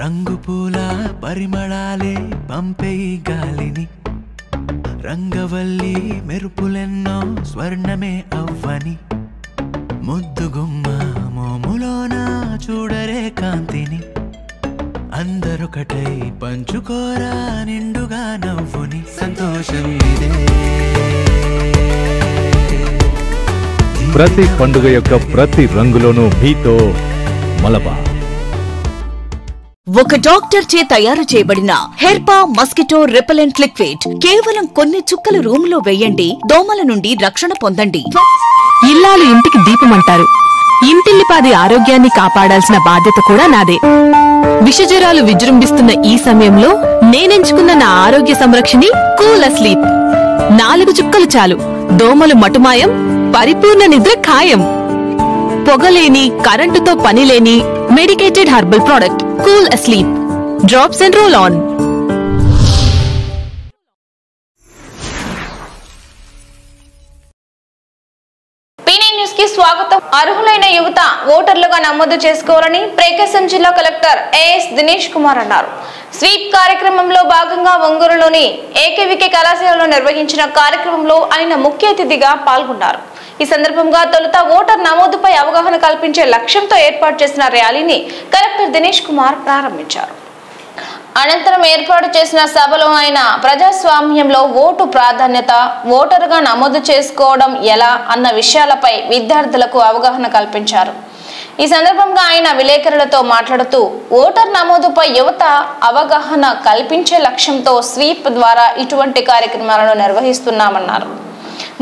రంగు పూల పరిమళాలే పంపే గాలిని రంగవల్లి మెరుపులెన్నో స్వర్ణమే అవ్వని ముద్దుగుమ్మ మోములోన చూడరే కాంతిని అందరొకటై పంచుకోరా నిండుగా నవ్వుని సంతోషం ఇదే ప్రతి పండుగ యొక్క ప్రతి రంగులోనూ మీతో మలబార్. ఒక డాక్టర్ చే తయారు చేయబడిన హెర్పా మస్కిటో రిపెలెంట్ లిక్విడ్ కేవలం కొన్ని చుక్కలు రూమ్ లో వేయండి, దోమల నుండి రక్షణ పొందండి. ఇల్లాలు ఇంటికి దీపమంటారు. ఇంటిల్లిపాది ఆరోగ్యాన్ని కాపాడాల్సిన బాధ్యత కూడా నాదే. విషజ్వరాలు విజృంభిస్తున్న ఈ సమయంలో నేనెంచుకున్న నా ఆరోగ్య సంరక్షణి కూల్ అస్లీప్. 4 చుక్కలు చాలు, దోమలు మటుమాయం, పరిపూర్ణ నిద్ర ఖాయం. పొగలేని, కరెంటుతో పనిలేని medicated herbal product cool asleep. Drops and roll on. స్వాగతం. అర్హులైన యువత ఓటర్లుగా నమోదు చేసుకోవాలని ప్రకాశం జిల్లా కలెక్టర్ ఏఎస్ దినేష్ కుమార్ అన్నారు. స్వీప్ కార్యక్రమంలో భాగంగా ఒంగోలులోని ఏకేవికే కళాశాలలో నిర్వహించిన కార్యక్రమంలో ఆయన ముఖ్య అతిథిగా పాల్గొన్నారు. ఈ సందర్భంగా తొలుత ఓటర్ నమోదుపై అవగాహన కల్పించే లక్ష్యంతో ఏర్పాటు చేసిన ర్యాలీని కలెక్టర్ దినేష్ కుమార్ ప్రారంభించారు. అనంతరం ఏర్పాటు చేసిన సభలో ఆయన ప్రజాస్వామ్యంలో ఓటు ప్రాధాన్యత, ఓటరుగా నమోదు చేసుకోవడం ఎలా అన్న విషయాలపై విద్యార్థులకు అవగాహన కల్పించారు. ఈ సందర్భంగా ఆయన విలేకరులతో మాట్లాడుతూ ఓటర్ నమోదుపై యువత అవగాహన కల్పించే లక్ష్యంతో స్వీప్ ద్వారా ఇటువంటి కార్యక్రమాలను నిర్వహిస్తున్నామన్నారు.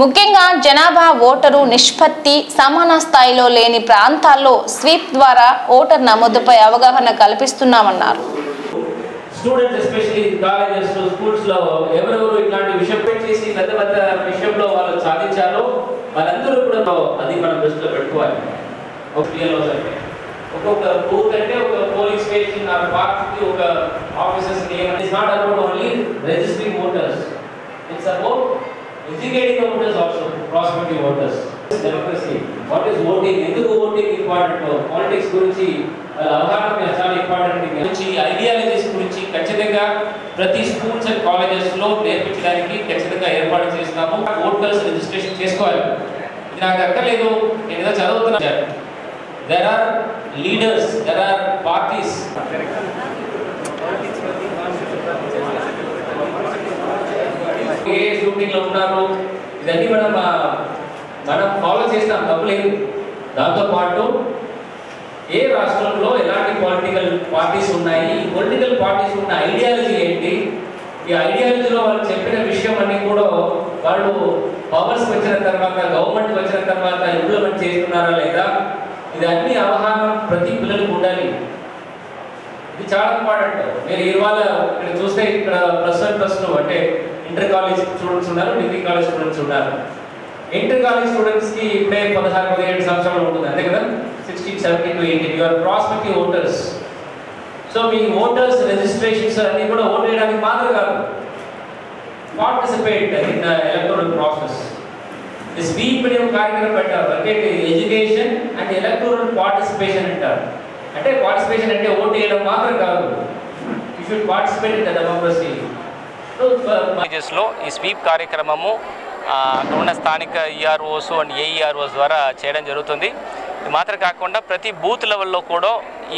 ముఖ్యంగా జనాభా ఓటరు నిష్పత్తి సమాన స్థాయిలో లేని ప్రాంతాల్లో స్వీప్ ద్వారా ఓటర్ నమోదుపై అవగాహన కల్పిస్తున్నామన్నారు. స్టూడెంట్స్ ఎస్పెషల్లీ కాలేజెస్ స్కూల్స్ లో ఎవరెవరు ఇట్లాంటి విషయం చేసి పెద్ద పెద్ద విషయంలో వాళ్ళు సాధించారో వాళ్ళందరూ కూడా అది మనం దృష్టిలో పెట్టుకోవాలి. ఒక్కొక్క బూత్ అంటే ఒక పోలింగ్ స్టేషన్ ఆ పార్టీకి ఒక officers it's not about only registering voters, it's about educating voters also, prospective voters. Democracy, what is voting, ఎందుకు ఓటింగ్ ఇంపార్టెంట్, పాలిటిక్స్ గురించి అవగాహన చాలా ఇంపార్టెంట్. గురించి ఐడియాలజీస్ గురించి ఖచ్చితంగా ప్రతి స్కూల్స్ అండ్ కాలేజెస్ లో నేర్పించడానికి ఖచ్చితంగా ఏర్పాటు చేస్తున్నాము. ఓటర్స్ రిజిస్ట్రేషన్ చేసుకోవాలి. ఇది నాకు అక్కర్లేదు, నేను ఏదో చదువుతున్నాను. There are leaders, there are parties. ఏ షూటింగ్ లో ఉన్నారు, ఇవన్నీ మనం ఫాలో చేస్తాం, తప్పులేదు. దాంతో పాటు ఏ రాష్ట్రంలో ఎలాంటి పొలిటికల్ పార్టీస్ ఉన్నాయి, ఈ పొలిటికల్ పార్టీస్ ఉన్న ఐడియాలజీ ఏంటి, ఈ ఐడియాలజీలో వాళ్ళు చెప్పిన విషయం అన్ని కూడా వాళ్ళు పవర్స్ వచ్చిన తర్వాత, గవర్నమెంట్ వచ్చిన తర్వాత ఇంప్లిమెంట్ చేస్తున్నారా లేదా, ఇది అన్ని అవగాహన ప్రతి పిల్లలకు ఉండాలి. ఇది చాలా ఇంపార్టెంట్. మీరు ఇవాళ ఇక్కడ చూస్తే ఇక్కడ ప్రస్తుతం అంటే ఇంటర్ కాలేజ్ స్టూడెంట్స్ ఉన్నారు, డిగ్రీ కాలేజ్ స్టూడెంట్స్ ఉన్నారు. ఇంటర్ కాలేజ్ స్టూడెంట్స్ కి ఇప్పుడే 16-17 సంవత్సరాలు ఉంటుంది, అంతే కదా, 16, 17 to 18 your prospective voters. So me voters registrations అన్ని కూడా ఓటు వేయడానికి మాత్రం కాదు, participate in electoral process. Sweep అనే కార్యక్రమం పెట్టారు, అంటే ఎడ్యుకేషన్ అండ్ ఎలక్టోరల్ పార్టిసిపేషన్ అంటారు. అంటే పార్టిసిపేషన్ అంటే ఓటు వేయడం మాత్రం కాదు, you should participate in the democracy. లో ఈ స్వీప్ కార్యక్రమము ఉన్న స్థానిక ఈఆర్ఓస్ అండ్ ఏఈఆర్ఓస్ ద్వారా చేయడం జరుగుతుంది. ఇది మాత్రం కాకుండా ప్రతి బూత్ లెవెల్లో కూడా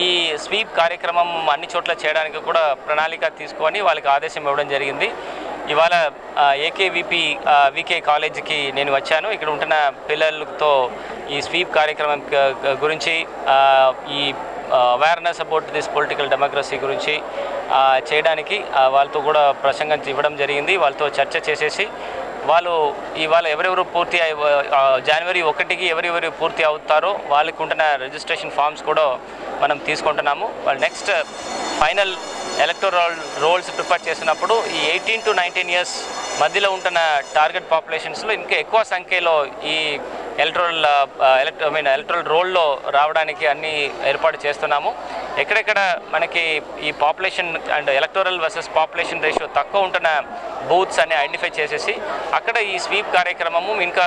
ఈ స్వీప్ కార్యక్రమం అన్ని చోట్ల చేయడానికి కూడా ప్రణాళిక తీసుకొని వాళ్ళకి ఆదేశం ఇవ్వడం జరిగింది. ఇవాళ వికే కాలేజీకి నేను వచ్చాను. ఇక్కడ ఉంటున్న పిల్లలతో ఈ స్వీప్ కార్యక్రమం గురించి, ఈ awareness about this political democracy గురించి చేయడానికి వాళ్ళతో కూడా ప్రసంగం ఇవ్వడం జరిగింది. వాళ్ళతో చర్చ చేసేసి వాళ్ళు ఇవాళ ఎవరెవరు పూర్తి జనవరి 1కి ఎవరెవరు పూర్తి అవుతారో వాళ్ళకి ఉంటున్న రిజిస్ట్రేషన్ ఫామ్స్ కూడా మనం తీసుకుంటున్నాము. వాళ్ళు next final electoral rolls prepare చేసినప్పుడు ఈ 18 to 19 years మధ్యలో ఉంటున్న టార్గెట్ పాపులేషన్స్లో ఇంకా ఎక్కువ సంఖ్యలో ఈ ఎలక్టోరల్ రోల్లో రావడానికి అన్ని ఏర్పాటు చేస్తున్నాము. ఎక్కడెక్కడ మనకి ఈ population and electoral versus population ratio తక్కువ ఉంటున్న బూత్స్ అన్ని ఐడెంటిఫై చేసేసి అక్కడ ఈ స్వీప్ కార్యక్రమము ఇంకా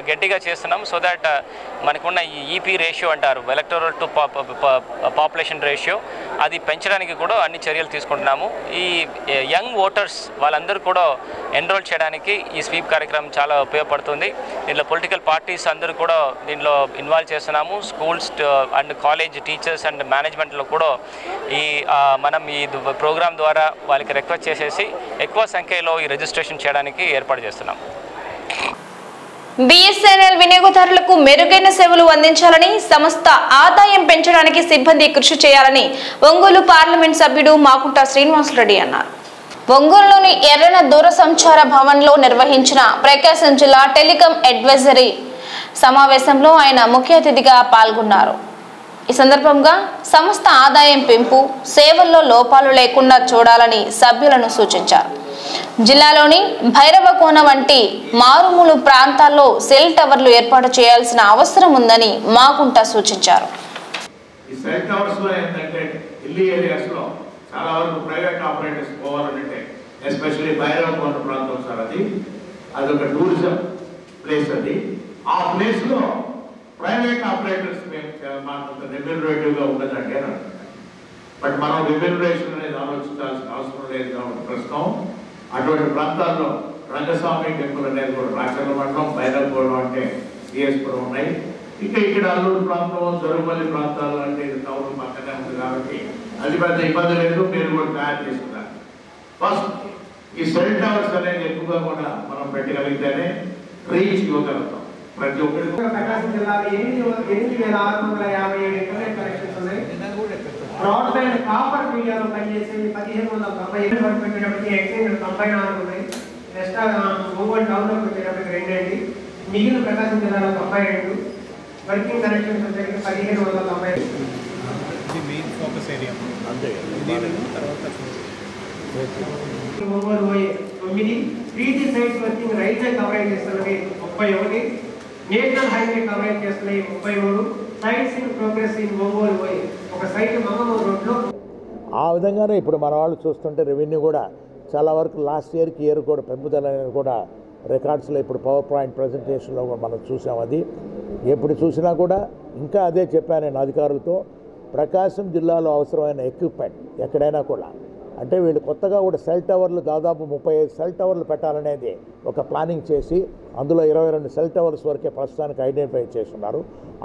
గట్టిగా చేస్తున్నాం. సో దట్ మనకున్న ఈ ఈపీ రేషియో అంటారు, ఎలక్టోరల్ టు పాపులేషన్ రేషియో, అది పెంచడానికి కూడా అన్ని చర్యలు తీసుకుంటున్నాము. ఈ యంగ్ ఓటర్స్ వాళ్ళందరూ కూడా ఎన్రోల్ చేయడానికి ఈ స్వీప్ కార్యక్రమం చాలా ఉపయోగపడుతుంది. దీంట్లో పొలిటికల్ పార్టీస్ అందరూ కూడా దీంట్లో ఇన్వాల్వ్ చేస్తున్నాము. Schools and college teachers and మేనేజ్మెంట్లో కూడా ఈ మనం ఈ ప్రోగ్రాం ద్వారా వాళ్ళకి రిక్వెస్ట్ చేసేసి ఎక్కువ సంఖ్యలో ఈ రిజిస్ట్రేషన్ చేయడానికి ఏర్పాటు చేస్తున్నాం. బిఎస్ఎన్ఎల్ వినియోగదారులకు మెరుగైన సేవలు అందించాలని, సంస్థ ఆదాయం పెంచడానికి సిబ్బంది కృషి చేయాలని ఒంగోలు పార్లమెంట్ సభ్యుడు మాకుంట శ్రీనివాసరెడ్డి అన్నారు. ఒంగోలులోని ఎర్రన దూరసంచార భవన్లో నిర్వహించిన ప్రకాశం జిల్లా టెలికాం అడ్వైజరీ సమావేశంలో ఆయన ముఖ్య అతిథిగా పాల్గొన్నారు. ఈ సందర్భంగా సంస్థ ఆదాయం పెంపు, సేవల్లో లోపాలు లేకుండా చూడాలని సభ్యులను సూచించారు. జిల్లాలోని భైరవకోన వంటి మారుమూల ప్రాంతాల్లో సెల్ టవర్లు ఏర్పాటు చేయాల్సిన అవసరం ఉందని మాకుంట సూచించారు. ఈ సెల్ టవర్స్ లో ఏంటంటే ఢిల్లీ ఏరియాస్ లో చాలా వరకు ప్రైవేట్ ఆపరేటర్స్ పోవాలంటే, ఎస్పెషల్లీ భైరవకోన ప్రాంతం సార్, అదొక టూరిజం ప్లేస్. అది ఆ ప్లేస్ లో ప్రైవేట్ ఆపరేటర్స్ మాకు రెమ్యూనరేటివ్ గా ఉండదండి అని. బట్ మనం రెమ్యూనరేషన్ అనేది ఆలోచించాల్సిన అవసరం లేదు కాబట్టి ప్రస్తుతం అటువంటి ప్రాంతాల్లో రంగస్వామి టెంపుల్ అనేది కూడా రాచర్ల మండలం, భైరవకోన అంటే సిఎస్పురం ఉన్నాయి. ఇక్కడ అల్లూరు ప్రాంతం, జరుగుమల్లి ప్రాంతాలు అంటే టౌన్ పక్కనే ఉంది కాబట్టి అది పెద్ద ఇబ్బంది లేదు. మీరు కూడా తయారు చేసుకున్నారు. ఫస్ట్ ఈ సెల్ టవర్స్ అనేది ఎక్కువగా కూడా మనం పెట్టగలిగితేనే రీచ్ ఇవ్వగలుగుతాం ప్రతి ఒక్కరికి. ప్రకాశం జిల్లాలో 8,657 ఇంటర్నెట్ కనెక్షన్స్ ఉన్నాయి. బ్రాడ్బ్యాండ్ కాపర్ మీడియాలో పనిచేసే 1,590 వరకు పెట్టేటప్పటికి ఎక్స్చేంజ్ 94 ఉన్నాయి. నెక్స్ట్ ఒంగోలు టౌన్లోకి వచ్చేటప్పటికి 2 అండి. మిగిలిన ప్రకాశం జిల్లాలో 92 వర్కింగ్ కనెక్షన్స్ వచ్చేసరికి 1,590. మెయిన్ ఫోకస్ ఏరియా అంతే. Ongole 9 3G sites working railway coverage చేస్తున్నవి 31, నేషనల్ హైవే కవరేజ్ చేస్తున్నవి 33, sites in progress in Ongole ఒక సైట్ మంగమూరు రోడ్లో. ఆ విధంగానే ఇప్పుడు మన వాళ్ళు చూస్తుంటే రెవెన్యూ కూడా చాలా వరకు లాస్ట్ ఇయర్కి ఇయర్ కూడా పెంపుదల అనేది కూడా రికార్డ్స్లో ఇప్పుడు పవర్ పాయింట్ ప్రజెంటేషన్లో కూడా మనం చూసాం. అది ఎప్పుడు చూసినా కూడా ఇంకా అదే చెప్పాను నేను అధికారులతో, ప్రకాశం జిల్లాలో అవసరమైన ఎక్విప్మెంట్ ఎక్కడైనా కూడా అంటే వీళ్ళు కొత్తగా కూడా సెల్ టవర్లు దాదాపు 35 సెల్ టవర్లు పెట్టాలనేది ఒక ప్లానింగ్ చేసి అందులో 22 సెల్ టవర్స్ వరకే ప్రస్తుతానికి ఐడెంటిఫై చేస్తున్నారు.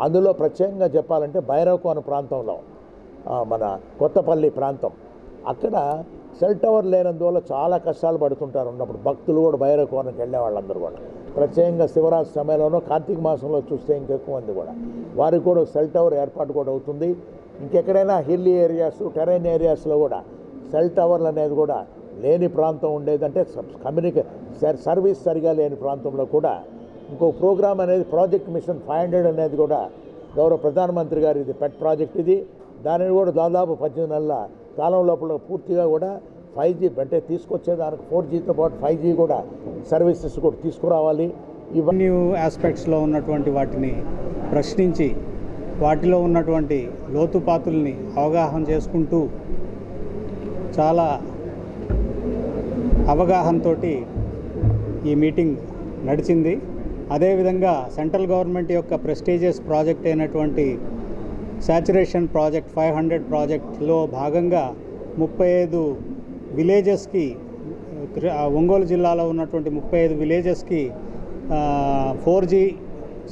అందులో ప్రత్యేకంగా చెప్పాలంటే భైరవకోన ప్రాంతంలో మన కొత్తపల్లి ప్రాంతం అక్కడ సెల్ టవర్ లేనందువల్ల చాలా కష్టాలు పడుతుంటారు. ఉన్నప్పుడు భక్తులు కూడా భైరవకోనకి వెళ్ళే వాళ్ళందరూ కూడా ప్రత్యేకంగా శివరాత్రి సమయంలోనూ కార్తీక మాసంలో చూస్తే ఇంకెక్కువ మంది కూడా వారికి కూడా సెల్ టవర్ ఏర్పాటు కూడా అవుతుంది. ఇంకెక్కడైనా హిల్ ఏరియాస్, టెరైన్ ఏరియాస్లో కూడా సెల్ టవర్లు అనేది కూడా లేని ప్రాంతం ఉండేదంటే సర్వీస్ సరిగా లేని ప్రాంతంలో కూడా ఇంకో ప్రోగ్రామ్ అనేది ప్రాజెక్ట్ మిషన్ 500 అనేది కూడా గౌరవ ప్రధానమంత్రి గారు ఇది పెట్ ప్రాజెక్ట్. ఇది దానిని కూడా దాదాపు 18 నెలల కాలం లోపల పూర్తిగా కూడా 5G అంటే తీసుకొచ్చేదానికి 4Gతో పాటు 5G కూడా సర్వీసెస్ కూడా తీసుకురావాలి. ఇవన్నీ ఆస్పెక్ట్స్లో ఉన్నటువంటి వాటిని ప్రశ్నించి వాటిలో ఉన్నటువంటి లోతుపాతుల్ని అవగాహన చేసుకుంటూ చాలా అవగాహనతో ఈ మీటింగ్ నడిచింది. అదేవిధంగా సెంట్రల్ గవర్నమెంట్ యొక్క ప్రెస్టీజియస్ ప్రాజెక్ట్ అయినటువంటి సాచురేషన్ ప్రాజెక్ట్ 500 ప్రాజెక్ట్లో భాగంగా 35 విలేజెస్కి, ఒంగోలు జిల్లాలో ఉన్నటువంటి 35 విలేజెస్కి 4G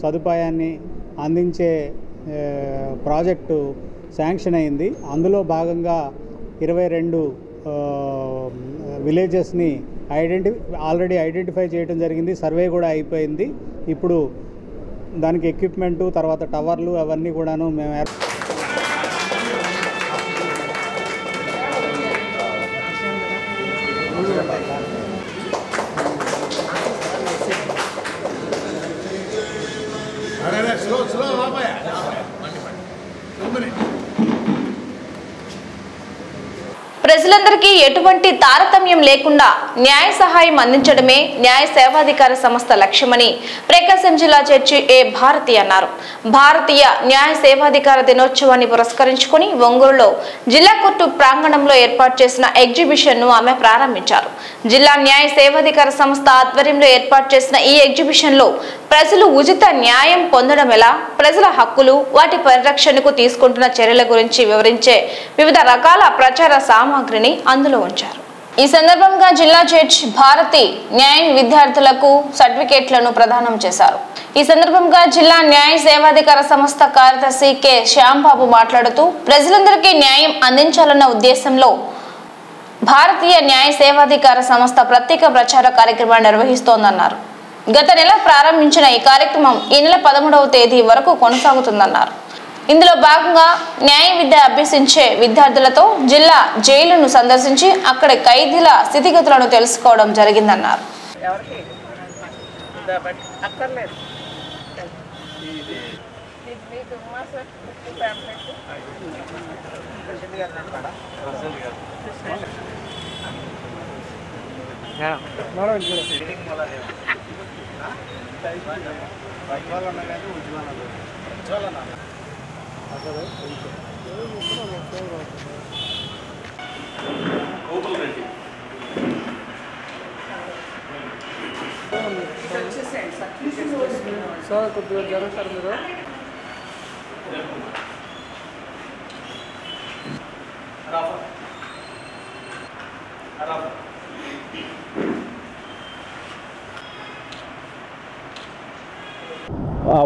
సదుపాయాన్ని అందించే ప్రాజెక్టు శాంక్షన్ అయింది. అందులో భాగంగా 22 విలేజెస్ని ఆల్రెడీ ఐడెంటిఫై చేయడం జరిగింది. సర్వే కూడా అయిపోయింది. ఇప్పుడు దానికి ఎక్విప్మెంటు, తర్వాత టవర్లు అవన్నీ కూడాను మేము ప్రజలందరికీ ఎటువంటి తారతమ్యం లేకుండా న్యాయ సహాయం అందించడమే న్యాయ సేవాధికార సంస్థ లక్ష్యమని ప్రకాశం జిల్లా జడ్జి ఏ భారతి అన్నారు. భారతీయ న్యాయ సేవాధికార దినోత్సవాన్ని పురస్కరించుకుని ఒంగోలులో జిల్లా కోర్టు ప్రాంగణంలో ఏర్పాటు చేసిన ఎగ్జిబిషన్ ను ఆమె ప్రారంభించారు. జిల్లా న్యాయ సేవాధికార సంస్థ ఆధ్వర్యంలో ఏర్పాటు చేసిన ఈ ఎగ్జిబిషన్ లో ప్రజలు ఉచిత న్యాయం పొందడం ఎలా, ప్రజల హక్కులు, వాటి పరిరక్షణకు తీసుకుంటున్న చర్యల గురించి వివరించే వివిధ రకాల ప్రచార సామగ్రిని అందులో ఉంచారు. ఈ సందర్భంగా జిల్లా జడ్జి భారతి న్యాయ విద్యార్థులకు సర్టిఫికేట్లను ప్రదానం చేశారు. ఈ సందర్భంగా జిల్లా న్యాయ సేవాధికార సంస్థ కార్యదర్శి కె శ్యాంబాబు మాట్లాడుతూ ప్రజలందరికీ న్యాయం అందించాలన్న ఉద్దేశంలో భారతీయ న్యాయ సేవాధికార సంస్థ ప్రత్యేక ప్రచార కార్యక్రమాన్ని నిర్వహిస్తోందన్నారు. గత నెల ప్రారంభించిన ఈ కార్యక్రమం ఈ నెల 13వ తేదీ వరకు కొనసాగుతుందన్నారు. ఇందులో భాగంగా న్యాయ విద్య అభ్యసించే విద్యార్థులతో జిల్లా జైలును సందర్శించి అక్కడ ఖైదీల స్థితిగతులను తెలుసుకోవడం జరిగిందన్నారు. సార్ కొద్దిగా జరుగుతారు మీరు.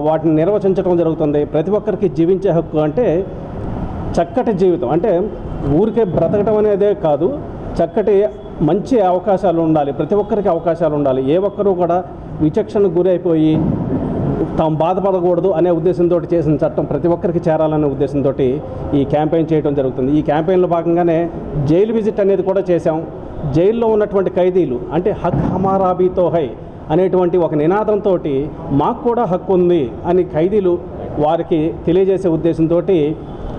వాటిని నిర్వచించడం జరుగుతుంది. ప్రతి ఒక్కరికి జీవించే హక్కు అంటే చక్కటి జీవితం, అంటే ఊరికే బ్రతకడం అనేదే కాదు, చక్కటి మంచి అవకాశాలు ఉండాలి. ప్రతి ఒక్కరికి అవకాశాలు ఉండాలి. ఏ ఒక్కరూ కూడా విచక్షణకు గురైపోయి తాము బాధపడకూడదు అనే ఉద్దేశంతో చేసిన చట్టం ప్రతి ఒక్కరికి చేరాలనే ఉద్దేశంతో ఈ క్యాంపెయిన్ చేయడం జరుగుతుంది. ఈ క్యాంపెయిన్లో భాగంగానే జైలు విజిట్ అనేది కూడా చేశాం. జైల్లో ఉన్నటువంటి ఖైదీలు అంటే హక్ హమారా భీ తో హై అనేటువంటి ఒక నినాదంతో మాకు కూడా హక్కు ఉంది అని ఖైదీలు వారికి తెలియజేసే ఉద్దేశంతో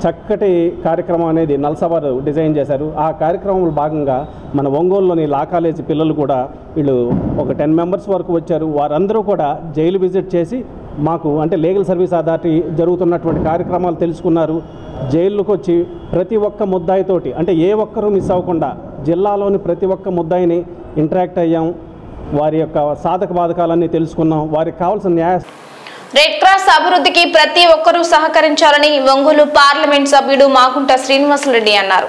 చక్కటి కార్యక్రమం అనేది నల్సవారు డిజైన్ చేశారు. ఆ కార్యక్రమంలో భాగంగా మన ఒంగోలులోని లా కాలేజీ పిల్లలు కూడా వీళ్ళు ఒక 10 మెంబర్స్ వరకు వచ్చారు. వారందరూ కూడా జైలు విజిట్ చేసి మాకు అంటే లీగల్ సర్వీస్ అథారిటీ జరుగుతున్నటువంటి కార్యక్రమాలు తెలుసుకున్నారు. జైలుకు వచ్చి ప్రతి ఒక్క ముద్దాయితోటి అంటే ఏ ఒక్కరూ మిస్ అవ్వకుండా జిల్లాలోని ప్రతి ఒక్క ముద్దాయిని ఇంటరాక్ట్ అయ్యాం. వారి యొక్క సాధక బాధకాలన్నీ తెలుసుకున్నాం. వారికి కావాల్సిన న్యాయ రెడ్ క్రాస్ అభివృద్ధికి ప్రతి ఒక్కరూ సహకరించాలని ఒంగోలు పార్లమెంట్ సభ్యుడు మాగుంట శ్రీనివాసరెడ్డి అన్నారు.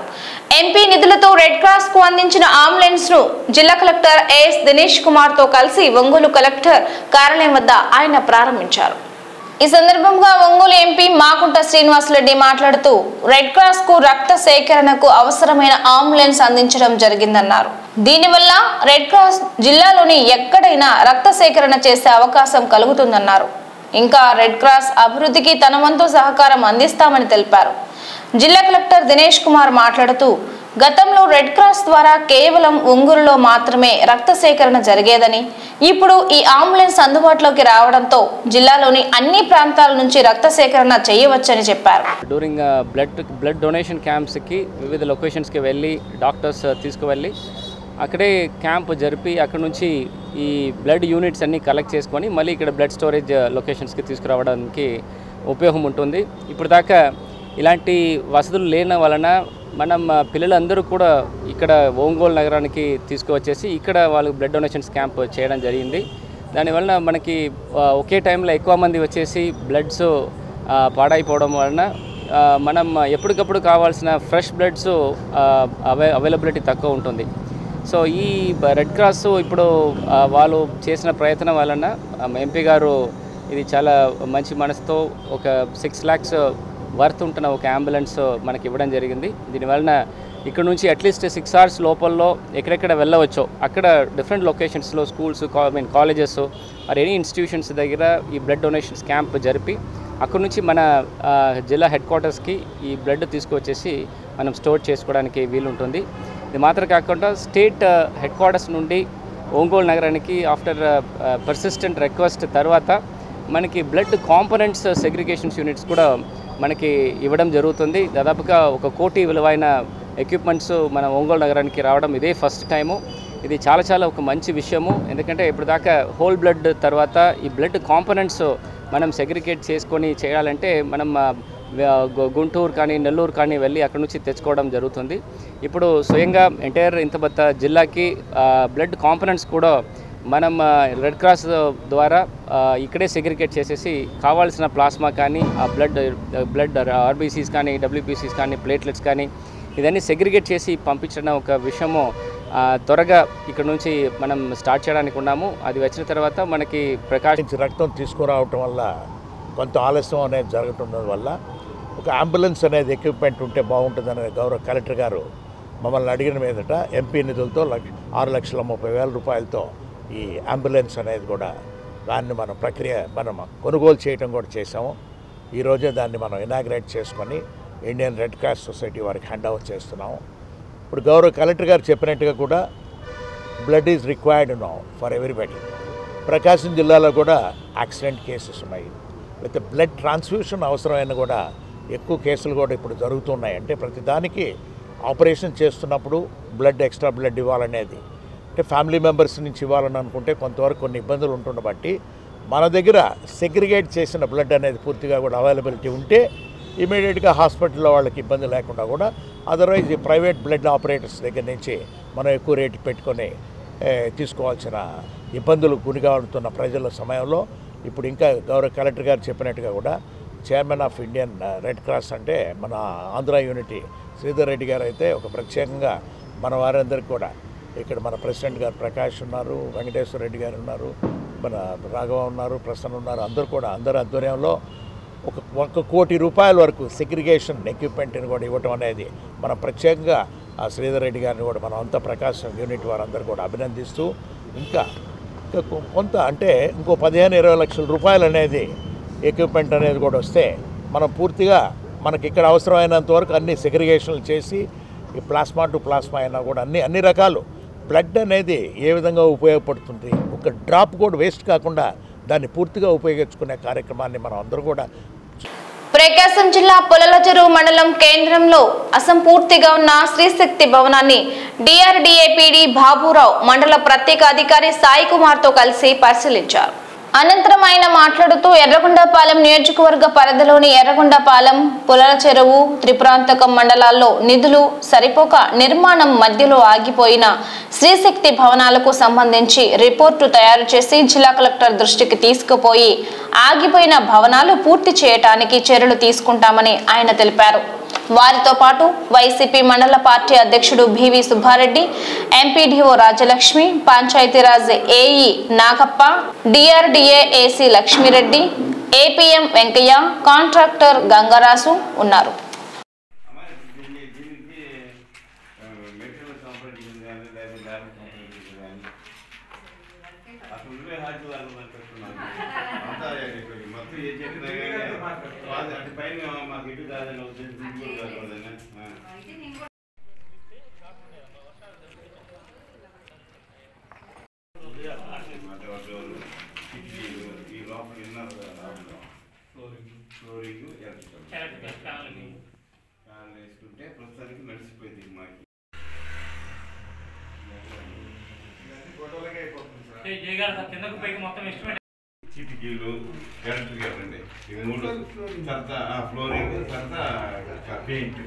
ఎంపీ నిధులతో రెడ్ క్రాస్ కు అందించిన అంబులెన్స్ ను జిల్లా కలెక్టర్ ఏఎస్ దినేష్ కుమార్ తో కలిసి ఒంగోలు కలెక్టర్ కార్యాలయం వద్ద ఆయన ప్రారంభించారు. ఈ సందర్భంగా ఒంగోలు ఎంపీ మాగుంట శ్రీనివాసరెడ్డి మాట్లాడుతూ రెడ్ క్రాస్ కు రక్త సేకరణకు అవసరమైన అంబులెన్స్ అందించడం జరిగిందన్నారు. దీనివల్ల రెడ్ క్రాస్ జిల్లాలోని ఎక్కడైనా రక్త సేకరణ చేసే అవకాశం కలుగుతుందన్నారు. ఇంకా రెడ్ క్రాస్ అభివృద్ధికి తన వంతు సహకారం అందిస్తామని తెలిపారు. జిల్లా కలెక్టర్ దినేష్ కుమార్ మాట్లాడుతూ గతంలో రెడ్ క్రాస్ ద్వారా కేవలం ఒంగోలులో మాత్రమే రక్త సేకరణ జరిగేదని, ఇప్పుడు ఈ అంబులెన్స్ అందుబాటులోకి రావడంతో జిల్లాలోని అన్ని ప్రాంతాల నుంచి రక్త సేకరణ చేయవచ్చని చెప్పారు. డ్యూరింగ్ బ్లడ్ డొనేషన్ క్యాంప్స్కి వివిధ లొకేషన్స్కి వెళ్ళి డాక్టర్స్ తీసుకువెళ్ళి అక్కడే క్యాంప్ జరిపి అక్కడ నుంచి ఈ బ్లడ్ యూనిట్స్ అన్నీ కలెక్ట్ చేసుకొని మళ్ళీ ఇక్కడ బ్లడ్ స్టోరేజ్ లొకేషన్స్కి తీసుకురావడానికి ఉపయోగం ఉంటుంది. ఇప్పుడు దాకా ఇలాంటి వసతులు లేని వలన మనం పిల్లలందరూ కూడా ఇక్కడ ఒంగోలు నగరానికి తీసుకువచ్చేసి ఇక్కడ వాళ్ళు బ్లడ్ డొనేషన్స్ క్యాంప్ చేయడం జరిగింది. దానివలన మనకి ఒకే టైంలో ఎక్కువ మంది వచ్చేసి బ్లడ్స్ పాడైపోవడం వలన మనం ఎప్పటికప్పుడు కావాల్సిన ఫ్రెష్ బ్లడ్స్ అవైలబిలిటీ తక్కువ ఉంటుంది. సో ఈ రెడ్ క్రాస్ ఇప్పుడు వాళ్ళు చేసిన ప్రయత్నం వలన ఎంపీ గారు ఇది చాలా మంచి మనసుతో ఒక 6 lakhs వర్త్ ఉంటున్న ఒక అంబులెన్స్ మనకి ఇవ్వడం జరిగింది. దీనివలన ఇక్కడ నుంచి అట్లీస్ట్ 6 hours లోపల్లో ఎక్కడెక్కడ వెళ్ళవచ్చో అక్కడ డిఫరెంట్ లొకేషన్స్లో schools colleges or any institutions దగ్గర ఈ బ్లడ్ డొనేషన్స్ క్యాంప్ జరిపి అక్కడ నుంచి మన జిల్లా హెడ్ క్వార్టర్స్కి ఈ బ్లడ్ తీసుకొచ్చేసి మనం స్టోర్ చేసుకోవడానికి వీలుంటుంది. ఇది మాత్రం కాకుండా స్టేట్ హెడ్ క్వార్టర్స్ నుండి ఒంగోలు నగరానికి ఆఫ్టర్ పర్సిస్టెంట్ రిక్వెస్ట్ తర్వాత మనకి బ్లడ్ కాంపోనెంట్స్ సెగ్రిగేషన్స్ యూనిట్స్ కూడా మనకి ఇవ్వడం జరుగుతుంది. దాదాపుగా 1 కోటి విలువైన ఎక్విప్మెంట్స్ మన ఒంగోలు నగరానికి రావడం ఇదే ఫస్ట్ టైము. ఇది చాలా ఒక మంచి విషయము. ఎందుకంటే ఇప్పుడు దాకా హోల్ బ్లడ్ తర్వాత ఈ బ్లడ్ కాంపోనెంట్స్ మనం సెగ్రిగేట్ చేసుకొని చేయాలంటే మనం గుంటూరు కానీ నెల్లూరు కానీ వెళ్ళి అక్కడ నుంచి తెచ్చుకోవడం జరుగుతుంది. ఇప్పుడు స్వయంగా ఎంటైర్ ఇంతబత్త జిల్లాకి బ్లడ్ కాంపోనెంట్స్ కూడా మనం రెడ్ క్రాస్ ద్వారా ఇక్కడే సెగ్రిగేట్ చేసేసి కావాల్సిన ప్లాస్మా కానీ ఆ బ్లడ్ ఆర్బీసీస్ కానీ డబ్ల్యూబీసీస్ కానీ ప్లేట్లెట్స్ కానీ ఇదన్నీ సెగ్రిగేట్ చేసి పంపించడం ఒక విషయము త్వరగా ఇక్కడ నుంచి మనం స్టార్ట్ చేయడానికి ఉన్నాము. అది వచ్చిన తర్వాత మనకి రక్తం తీసుకురావటం వల్ల కొంత ఆలస్యం అనేది జరగటం వల్ల ఒక అంబులెన్స్ అనేది ఎక్విప్మెంట్ ఉంటే బాగుంటుందనే గౌరవ కలెక్టర్ గారు మమ్మల్ని అడిగిన మీదట ఎంపీ నిధులతో 6,30,000 రూపాయలతో ఈ అంబులెన్స్ అనేది కూడా దాన్ని మనం కొనుగోలు చేయటం కూడా చేసాము. ఈరోజే దాన్ని మనం ఇనాగ్రేట్ చేసుకొని ఇండియన్ రెడ్ క్రాస్ సొసైటీ వారికి హ్యాండ్ ఓవర్ చేస్తున్నాము. ఇప్పుడు గౌరవ కలెక్టర్ గారు చెప్పినట్టుగా కూడా blood is required now for everybody. Prakasam జిల్లాలో కూడా యాక్సిడెంట్ కేసెస్ ఉన్నాయి. విత్ బ్లడ్ ట్రాన్స్ఫ్యూషన్ అవసరమైన కూడా ఎక్కువ కేసులు కూడా ఇప్పుడు జరుగుతున్నాయి. అంటే ప్రతిదానికి ఆపరేషన్ చేస్తున్నప్పుడు ఎక్స్ట్రా బ్లడ్ ఇవ్వాలనేది అంటే ఫ్యామిలీ మెంబర్స్ నుంచి ఇవ్వాలని అనుకుంటే కొంతవరకు కొన్ని ఇబ్బందులు ఉంటుండ బట్టి మన దగ్గర సెగ్రిగేట్ చేసిన బ్లడ్ అనేది పూర్తిగా కూడా అవైలబిలిటీ ఉంటే ఇమీడియట్గా హాస్పిటల్లో వాళ్ళకి ఇబ్బంది లేకుండా కూడా అదర్వైజ్ ఈ ప్రైవేట్ బ్లడ్ ఆపరేటర్స్ దగ్గర నుంచి మనం ఎక్కువ రేటు పెట్టుకొని తీసుకోవాల్సిన ఇబ్బందులు గురిగా ఉంటున్న ప్రజల సమయంలో ఇప్పుడు ఇంకా గౌరవ కలెక్టర్ గారు చెప్పినట్టుగా కూడా chairman of Indian red cross అంటే మన ఆంధ్ర యూనిటీ శ్రీధర్ రెడ్డి గారు అయితే ఒక ప్రత్యేకంగా మన వారందరికీ కూడా ఇక్కడ మన ప్రెసిడెంట్ గారు ప్రకాష్ ఉన్నారు, వెంకటేశ్వర రెడ్డి గారు ఉన్నారు, మన రాఘవ ఉన్నారు, ప్రసన్న ఉన్నారు, అందరి ఆధ్వర్యంలో 1 కోటి రూపాయల వరకు సెగ్రిగేషన్ ఎక్విప్మెంట్ని కూడా ఇవ్వటం అనేది మనం ప్రత్యేకంగా ఆ శ్రీధర్ రెడ్డి గారిని కూడా మనం అంతా ప్రకాశం యూనిట్ వారందరూ కూడా అభినందిస్తూ ఇంకా కొంత అంటే ఇంకో 15-20 లక్షల రూపాయలు అనేది ఎక్విప్మెంట్ అనేది కూడా వస్తే మనం పూర్తిగా మనకి ఇక్కడ అవసరమైనంత వరకు అన్ని సెగ్రిగేషన్లు చేసి ఈ ప్లాస్మా టు ప్లాస్మా అయినా కూడా అన్ని రకాలు బ్లడ్ అనేది ఏ విధంగా ఉపయోగపడుతుంది, ఒక డ్రాప్ కూడా వేస్ట్ కాకుండా దాన్ని పూర్తిగా ఉపయోగించుకునే కార్యక్రమాన్ని మనం అందరూ కూడా. ప్రకాశం జిల్లా పొలలచెరువు మండలం కేంద్రంలో అసంపూర్తిగా ఉన్న శ్రీశక్తి భవనాన్ని డిఆర్డీఏపీడీ బాబురావు మండల ప్రత్యేక అధికారి సాయి కుమార్తో కలిసి పరిశీలించారు. అనంతరం ఆయన మాట్లాడుతూ ఎర్రగొండపాలెం నియోజకవర్గ పరిధిలోని ఎర్రగొండపాలెం, పొలలచెరువు, త్రిపురాంతకం మండలాల్లో నిధులు సరిపోక నిర్మాణం మధ్యలో ఆగిపోయిన శ్రీశక్తి భవనాలకు సంబంధించి రిపోర్టు తయారు చేసి జిల్లా కలెక్టర్ దృష్టికి తీసుకుపోయి ఆగిపోయిన భవనాలు పూర్తి చేయడానికి చర్యలు తీసుకుంటామని ఆయన తెలిపారు. వారితో పాటు వైసీపీ మండల పార్టీ అధ్యక్షుడు BV Subbareddy, MPDO Rajalakshmi, Panchayat Raj AE Nagappa, DRDA AC Lakshmireddy, APM Venkaiah, contractor Gangaraju ఉన్నారు. చిటికీలు ఎలక్ట్రికల్ అండి ఈ 3 తర్వాత ఫ్లోరింగ్ తర్వాత పెయింట్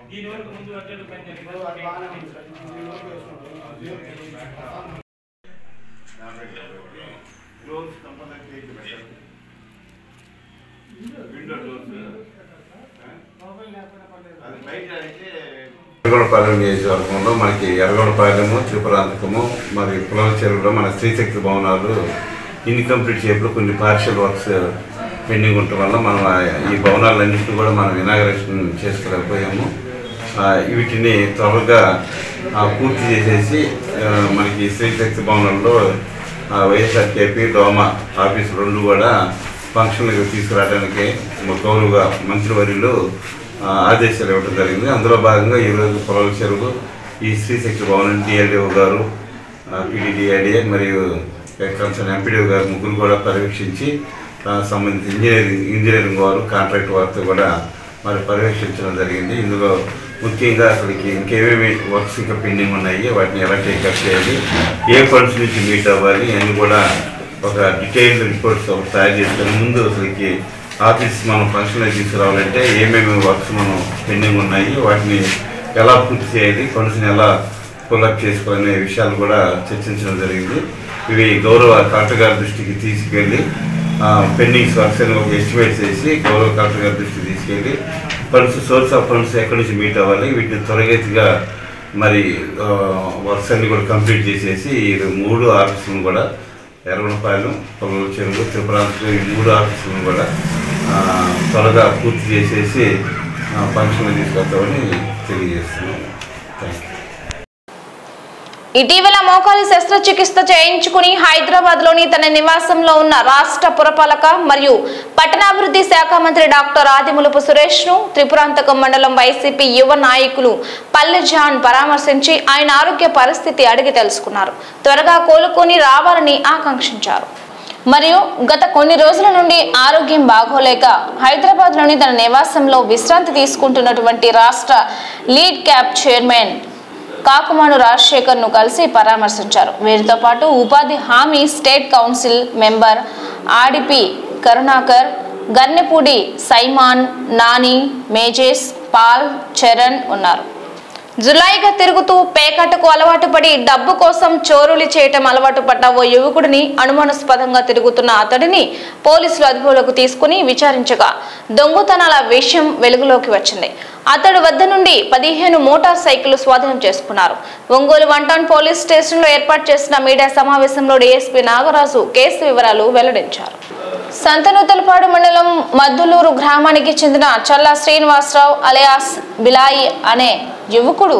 దీని వరకు ముందు వచ్చేది క్లోజ్ కంపల్సరీ విండో డోర్స్ అది బయట అయితే ఎర్రగొండపాలెం నియోజకవర్గంలో మనకి ఎర్రగొండపాలెము, త్రిపురాంతకము, మరి పొలలచెరువులో మన శ్రీశక్తి భవనాలు ఇన్కంప్లీట్ షేప్లో కొన్ని పార్షియల్ వర్క్స్ పెండింగ్ ఉండటం వల్ల మనం ఈ భవనాలన్నింటినీ కూడా మనం ఇనాగరేషన్ చేసుకోలేకపోయాము. వీటిని త్వరగా పూర్తి చేసేసి మనకి శ్రీశక్తి భవనంలో వైఎస్ఆర్కేపీ డోమా ఆఫీస్ రెండు కూడా ఫంక్షన్లకు తీసుకురావడానికి గౌరవ మంత్రివర్యులు ఆదేశాలు ఇవ్వడం జరిగింది. అందులో భాగంగా ఈరోజు పొలాల చెరువు ఈ శ్రీశక్తి భవన్ డిఎల్డిఓ గారు, పీడీడీఐడిఏ మరియు కన్సర్న్ ఎంపీడీఓ గారు ముగ్గురు కూడా పర్యవేక్షించి సంబంధించి ఇంజనీరింగ్ వారు కాంట్రాక్ట్ వారితో కూడా మరి పర్యవేక్షించడం జరిగింది. ఇందులో ముఖ్యంగా అసలుకి ఇంకేమేమి వర్క్స్ ఇంకా పెండింగ్ ఉన్నాయి, వాటిని ఎలా టేకప్ చేయాలి, ఏ ఫండ్స్ నుంచి మీట్ అవ్వాలి అని కూడా ఒక డీటెయిల్డ్ రిపోర్ట్స్ తయారు చేసుకుని ముందు అసలుకి ఆఫీస్ మనం ఫంక్షన్లో తీసుకురావాలంటే ఏమేమి వర్క్స్ మనం పెండింగ్ ఉన్నాయి, వాటిని ఎలా పూర్తి చేయాలి, ఫండ్స్ని ఎలా పుల్అప్ చేసుకోవాలనే విషయాలు కూడా చర్చించడం జరిగింది. ఇవి గౌరవ కలెక్టర్ గారి దృష్టికి తీసుకెళ్ళి పెండింగ్స్ వర్క్స్ అని ఒక ఎస్టిమేట్ చేసి గౌరవ కలెక్టర్ గారి దృష్టికి తీసుకెళ్ళి ఫండ్స్ సోర్స్ ఆఫ్ ఫండ్స్ ఎక్కడి నుంచి మీట్ అవ్వాలి, వీటిని త్వరగతిగా మరి వర్క్స్ అన్ని కూడా కంప్లీట్ చేసేసి ఈ 3 ఆఫీసులను కూడా ఎర్రగొండపాలెం, పొలాల చెరువు, త్రిపురాంతకం ఈ 3 ఆఫీసులను కూడా త్వరగా పూర్తి చేసేసి ఫంక్షన్లు తీసుకొస్తామని తెలియజేస్తున్నాం. Thank you. ఇటీవల మోకాలి శస్త్రచికిత్స చేయించుకుని హైదరాబాద్ లోని తన నివాసంలో ఉన్న రాష్ట్ర పురపాలక మరియు పట్టణాభివృద్ధి శాఖ మంత్రి డాక్టర్ ఆదిమూలపు సురేష్ ను త్రిపురాంతకం మండలం వైసీపీ యువ నాయకులు పల్లె జాన్ పరామర్శించి ఆయన ఆరోగ్య పరిస్థితి అడిగి తెలుసుకున్నారు. త్వరగా కోలుకొని రావాలని ఆకాంక్షించారు. మరియు గత కొన్ని రోజుల నుండి ఆరోగ్యం బాగోలేక హైదరాబాద్ లోని తన నివాసంలో విశ్రాంతి తీసుకుంటున్నటువంటి రాష్ట్ర లీడ్ క్యాబ్ చైర్మన్ కాకుమాను రాజశేఖర్ ను కలిసి పరామర్శించారు. వీరితో పాటు ఉపాధి హామీ state council member Adipi Karunakar, Gannepudi Simon, Nani, మేజేస్, పాల్, చరణ్ ఉన్నారు. జులాయిగా తిరుగుతూ పేకటకు అలవాటు పడి డబ్బు కోసం చోరులు చేయటం అలవాటు పడ్డ ఓ యువకుడిని అనుమానాస్పదంగా తిరుగుతున్న అతడిని పోలీసులు అదుపులోకి తీసుకుని విచారించగా దొంగతనాల విషయం వెలుగులోకి వచ్చింది. అతడి వద్ద నుండి 15 మోటార్ సైకిళ్లు స్వాధీనం చేసుకున్నారు. ఒంగోలు 1 టౌన్ పోలీస్ స్టేషన్లో ఏర్పాటు చేసిన మీడియా సమావేశంలో డీఎస్పీ నాగరాజు కేసు వివరాలు వెల్లడించారు. సంతనూతలపాడు మండలం మద్దులూరు గ్రామానికి చెందిన చల్లా శ్రీనివాసరావు అలియాస్ బిలాయి అనే యువకుడు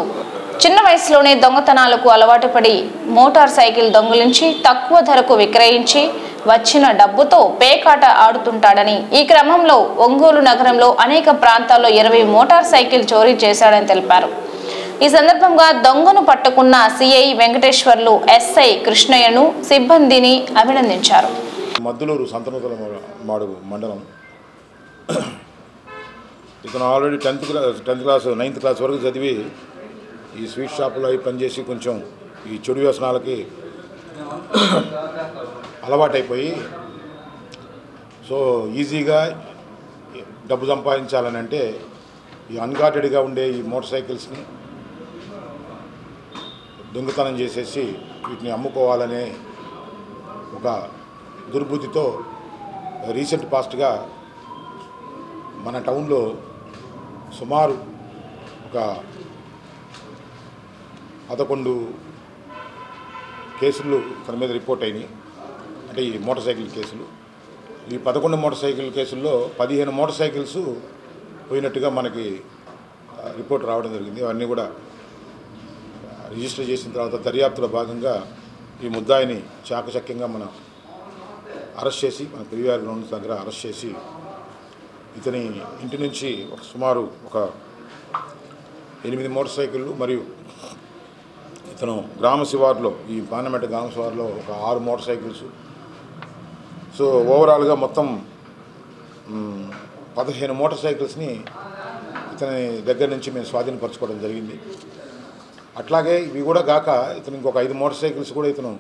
చిన్న వయసులోనే దొంగతనాలకు అలవాటు పడి మోటార్ సైకిల్ దొంగిలించి తక్కువ ధరకు విక్రయించి వచ్చిన డబ్బుతో పేకాట ఆడుతుంటాడని, ఈ క్రమంలో ఒంగోలు నగరంలో అనేక ప్రాంతాల్లో 20 మోటార్ సైకిల్ చోరీ చేశాడని తెలిపారు. ఈ సందర్భంగా దొంగను పట్టుకున్న సిఐ వెంకటేశ్వర్లు, ఎస్ఐ కృష్ణయ్యను, సిబ్బందిని అభినందించారు. మద్దులూరు సంతనూతలపాడు మండలం ఇతను already 10th class 9th class వరకు చదివి ఈ స్వీట్ షాపులో అవి పనిచేసి కొంచెం ఈ చెడు వ్యసనాలకి అలవాటైపోయి సో ఈజీగా డబ్బు సంపాదించాలని అంటే ఈ అన్గార్టెడ్గా ఉండే ఈ మోటార్ సైకిల్స్ని దొంగతనం చేసేసి వీటిని అమ్ముకోవాలనే ఒక దుర్బుద్ధితో రీసెంట్ పాస్ట్గా మన టౌన్లో సుమారు ఒక 11 కేసులు తన మీద రిపోర్ట్ అయినాయి. అంటే ఈ మోటార్ సైకిల్ కేసులు, ఈ 11 మోటార్ సైకిల్ కేసుల్లో 15 మోటార్ సైకిల్స్ పోయినట్టుగా మనకి రిపోర్ట్ రావడం జరిగింది. అవన్నీ కూడా రిజిస్టర్ చేసిన తర్వాత దర్యాప్తులో భాగంగా ఈ ముద్దాయిని చాకచక్యంగా మనం అరెస్ట్ చేసి మన పెరియార్ గ్రౌండ్ దగ్గర అరెస్ట్ చేసి ఇతని ఇంటి నుంచి సుమారు ఒక 8 మోటార్ సైకిళ్ళు మరియు ఇతను గ్రామ శివార్లో ఈ పార్లమెంట్ గ్రామ శివార్లో ఒక 6 మోటార్ సైకిల్స్, సో ఓవరాల్గా మొత్తం 15 మోటార్ సైకిల్స్ని ఇతని దగ్గర నుంచి మేము స్వాధీనపరచుకోవడం జరిగింది. అట్లాగే ఇవి కూడా కాక ఇతను ఇంకొక 5 మోటార్ సైకిల్స్ కూడా ఇతను